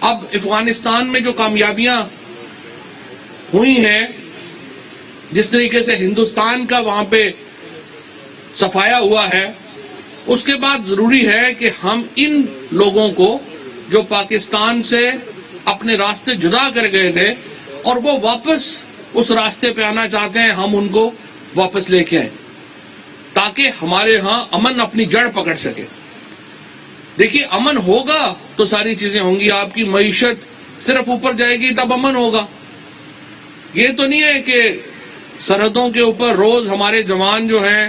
اب افغانستان میں جو کامیابیاں ہوئی ہیں، جس طریقے سے ہندوستان کا وہاں پہ صفایا ہوا ہے، اس کے بعد ضروری ہے کہ ہم ان لوگوں کو جو پاکستان سے اپنے راستے جدا کر گئے تھے اور وہ واپس اس راستے پہ آنا چاہتے ہیں، ہم ان کو واپس لے کے آئیں تاکہ ہمارے ہاں امن اپنی جڑ پکڑ سکے۔ دیکھیے، امن ہوگا تو ساری چیزیں ہوں گی، آپ کی معیشت صرف اوپر جائے گی تب امن ہوگا۔ یہ تو نہیں ہے کہ سرحدوں کے اوپر روز ہمارے جوان جو ہیں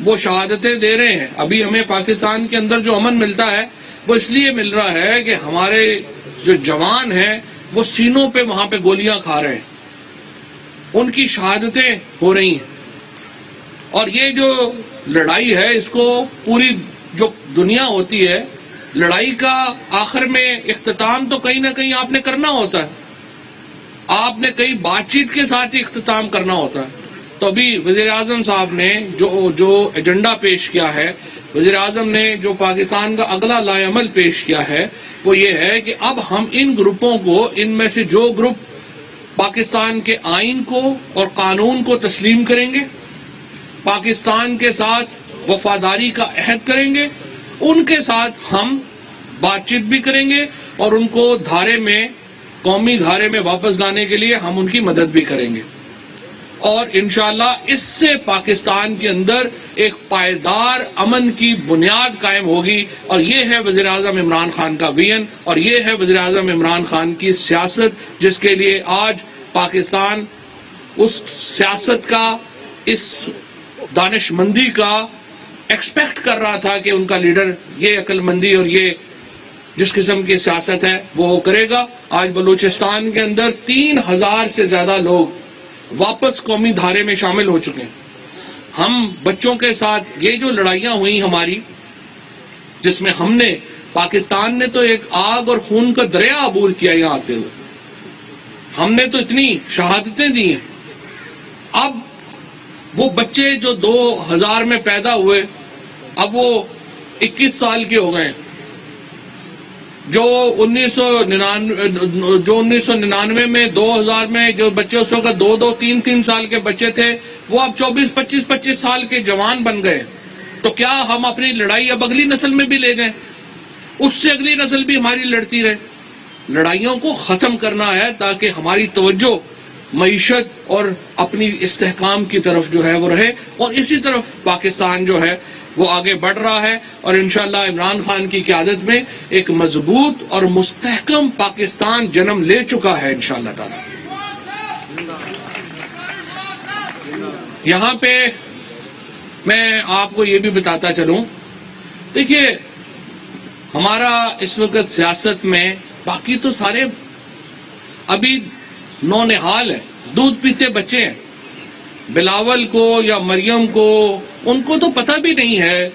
وہ شہادتیں دے رہے ہیں۔ ابھی ہمیں پاکستان کے اندر جو امن ملتا ہے وہ اس لیے مل رہا ہے کہ ہمارے جو جوان ہیں وہ سینوں پہ وہاں پہ گولیاں کھا رہے ہیں، ان کی شہادتیں ہو رہی ہیں۔ اور یہ جو لڑائی ہے، اس کو پوری جو دنیا ہوتی ہے، لڑائی کا آخر میں اختتام تو کہیں نہ کہیں آپ نے کرنا ہوتا ہے، آپ نے کئی بات چیت کے ساتھ ہی اختتام کرنا ہوتا ہے۔ تو ابھی وزیر اعظم صاحب نے جو ایجنڈا پیش کیا ہے، وزیر اعظم نے جو پاکستان کا اگلا لائحہ عمل پیش کیا ہے، وہ یہ ہے کہ اب ہم ان گروپوں کو، ان میں سے جو گروپ پاکستان کے آئین کو اور قانون کو تسلیم کریں گے، پاکستان کے ساتھ وفاداری کا عہد کریں گے، ان کے ساتھ ہم بات چیت بھی کریں گے اور ان کو دھارے میں، قومی دھارے میں واپس لانے کے لیے ہم ان کی مدد بھی کریں گے۔ اور انشاءاللہ اس سے پاکستان کے اندر ایک پائیدار امن کی بنیاد قائم ہوگی، اور یہ ہے وزیر اعظم عمران خان کا ویژن، اور یہ ہے وزیر اعظم عمران خان کی سیاست، جس کے لیے آج پاکستان اس سیاست کا، اس دانش مندی کا ایکسپیکٹ کر رہا تھا کہ ان کا لیڈر یہ عقل مندی اور یہ جس قسم کی سیاست ہے وہ کرے گا۔ آج بلوچستان کے اندر 3000 سے زیادہ لوگ واپس قومی دھارے میں شامل ہو چکے ہیں۔ ہم بچوں کے ساتھ یہ جو لڑائیاں ہوئی ہماری، جس میں ہم نے، پاکستان نے تو ایک آگ اور خون کا دریا عبور کیا یہاں آتے ہوئے، ہم نے تو اتنی شہادتیں دی ہیں۔ اب وہ بچے جو 2000 میں پیدا ہوئے، اب وہ 21 سال کے ہو گئے ہیں۔ جو 1999 میں، 2000 میں جو بچے اس وقت 2-3 سال کے بچے تھے، وہ اب 24-25 سال کے جوان بن گئے۔ تو کیا ہم اپنی لڑائی اب اگلی نسل میں بھی لے جائیں؟ اس سے اگلی نسل بھی ہماری لڑتی رہے۔ لڑائیوں کو ختم کرنا ہے تاکہ ہماری توجہ معیشت اور اپنی استحکام کی طرف جو ہے وہ رہے، اور اسی طرف پاکستان جو ہے وہ آگے بڑھ رہا ہے، اور انشاءاللہ عمران خان کی قیادت میں ایک مضبوط اور مستحکم پاکستان جنم لے چکا ہے انشاءاللہ تعالی۔ یہاں پہ میں آپ کو یہ بھی بتاتا چلوں، دیکھیے ہمارا اس وقت سیاست میں، باقی تو سارے ابھی نونہال ہیں، دودھ پیتے بچے ہیں۔ بلاول کو یا مریم کو، ان کو تو پتہ بھی نہیں ہے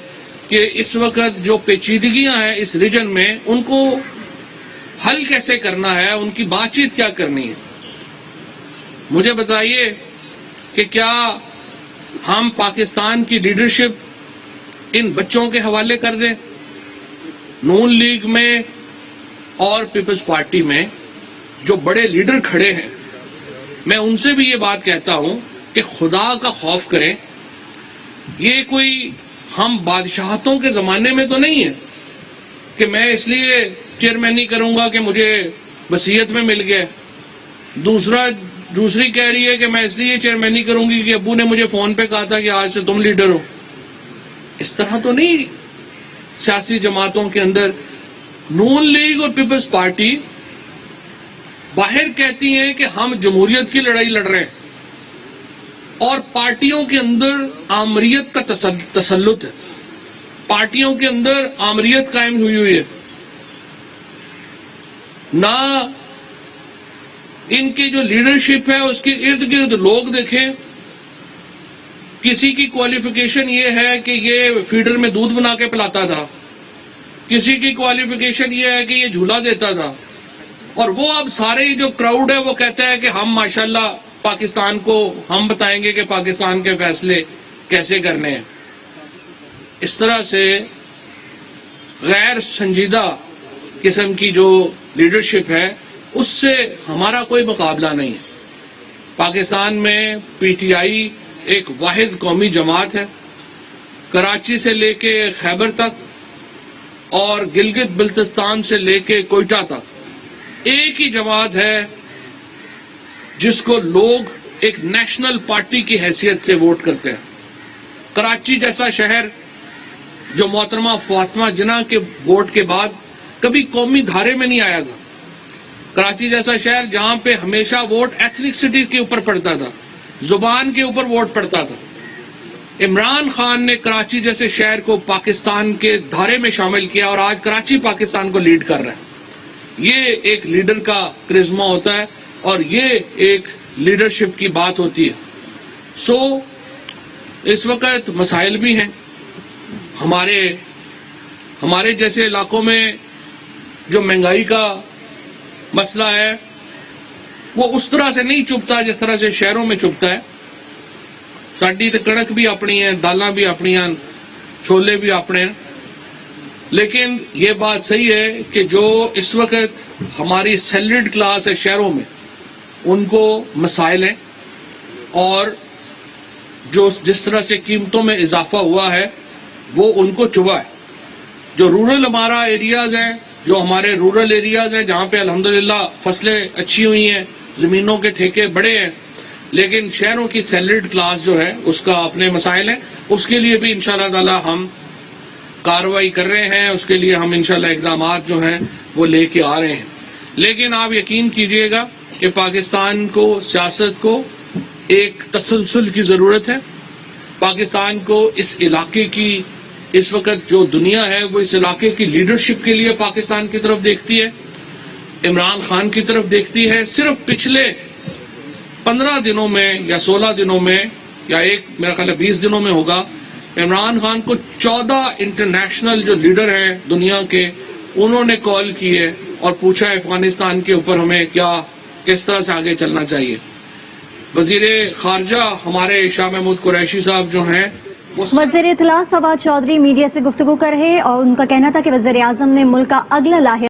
کہ اس وقت جو پیچیدگیاں ہیں اس ریجن میں، ان کو حل کیسے کرنا ہے، ان کی بات چیت کیا کرنی ہے۔ مجھے بتائیے کہ کیا ہم پاکستان کی لیڈرشپ ان بچوں کے حوالے کر دیں؟ نون لیگ میں اور پیپلز پارٹی میں جو بڑے لیڈر کھڑے ہیں، میں ان سے بھی یہ بات کہتا ہوں کہ خدا کا خوف کریں۔ یہ کوئی ہم بادشاہتوں کے زمانے میں تو نہیں ہے کہ میں اس لیے چیئرمینی کروں گا کہ مجھے وصیت میں مل گیا، دوسری کہہ رہی ہے کہ میں اس لیے چیئرمینی کروں گی کہ ابو نے مجھے فون پہ کہا تھا کہ آج سے تم لیڈر ہو۔ اس طرح تو نہیں سیاسی جماعتوں کے اندر۔ نون لیگ اور پیپلز پارٹی باہر کہتی ہیں کہ ہم جمہوریت کی لڑائی لڑ رہے ہیں، اور پارٹیوں کے اندر آمریت کا تسلط ہے، پارٹیوں کے اندر آمریت قائم ہوئی ہے۔ نہ ان کی جو لیڈرشپ ہے اس کے ارد گرد لوگ دیکھیں، کسی کی کوالیفیکیشن یہ ہے کہ یہ فیڈر میں دودھ بنا کے پلاتا تھا، کسی کی کوالیفیکیشن یہ ہے کہ یہ جھولا دیتا تھا، اور وہ اب سارے جو کراؤڈ ہے وہ کہتا ہے کہ ہم ماشاءاللہ پاکستان کو ہم بتائیں گے کہ پاکستان کے فیصلے کیسے کرنے ہیں۔ اس طرح سے غیر سنجیدہ قسم کی جو لیڈرشپ ہے اس سے ہمارا کوئی مقابلہ نہیں ہے. پاکستان میں پی ٹی آئی ایک واحد قومی جماعت ہے. کراچی سے لے کے خیبر تک اور گلگت بلتستان سے لے کے کوئٹہ تک ایک ہی جماعت ہے جس کو لوگ ایک نیشنل پارٹی کی حیثیت سے ووٹ کرتے ہیں. کراچی جیسا شہر جو محترمہ فاطمہ جناح کے ووٹ کے بعد کبھی قومی دھارے میں نہیں آیا تھا. کراچی جیسا شہر جہاں پہ ہمیشہ ووٹ ایتھنکسٹی کے اوپر پڑتا تھا, زبان کے اوپر ووٹ پڑتا تھا. عمران خان نے کراچی جیسے شہر کو پاکستان کے دھارے میں شامل کیا اور آج کراچی پاکستان کو لیڈ کر رہا ہے. یہ ایک لیڈر کا کرزما ہوتا ہے اور یہ ایک لیڈرشپ کی بات ہوتی ہے. سو اس وقت مسائل بھی ہیں. ہمارے جیسے علاقوں میں جو مہنگائی کا مسئلہ ہے وہ اس طرح سے نہیں چبھتا جس طرح سے شہروں میں چبھتا ہے. ساڈی تے کڑک بھی اپنی ہیں, دالاں بھی اپنی ہیں, چھولے بھی اپنے ہیں. لیکن یہ بات صحیح ہے کہ جو اس وقت ہماری سیلریڈ کلاس ہے شہروں میں ان کو مسائل ہیں اور جو جس طرح سے قیمتوں میں اضافہ ہوا ہے وہ ان کو چبھا ہے. جو رورل ہمارا ایریاز ہیں, جو ہمارے رورل ایریاز ہیں جہاں پہ الحمدللہ فصلیں اچھی ہوئی ہیں, زمینوں کے ٹھیکے بڑے ہیں, لیکن شہروں کی سیلریڈ کلاس جو ہے اس کا اپنے مسائل ہیں. اس کے لیے بھی انشاءاللہ تعالی ہم کارروائی کر رہے ہیں, اس کے لیے ہم انشاءاللہ اقدامات جو ہیں وہ لے کے آ رہے ہیں. لیکن آپ یقین کیجئے گا کہ پاکستان کو, سیاست کو ایک تسلسل کی ضرورت ہے. پاکستان کو اس علاقے کی اس وقت جو دنیا ہے وہ اس علاقے کی لیڈرشپ کے لیے پاکستان کی طرف دیکھتی ہے, عمران خان کی طرف دیکھتی ہے. صرف پچھلے 15 دنوں میں یا 16 دنوں میں یا میرا خیال ہے 20 دنوں میں ہوگا, عمران خان کو 14 انٹرنیشنل جو لیڈر ہیں دنیا کے انہوں نے کال کی ہے اور پوچھا افغانستان کے اوپر ہمیں کس طرح سے آگے چلنا چاہیے. وزیر خارجہ ہمارے شاہ محمود قریشی صاحب جو ہیں وزیر اطلاع فواد چودھری میڈیا سے گفتگو کر رہے اور ان کا کہنا تھا کہ وزیر اعظم نے ملک کا اگلا لاحق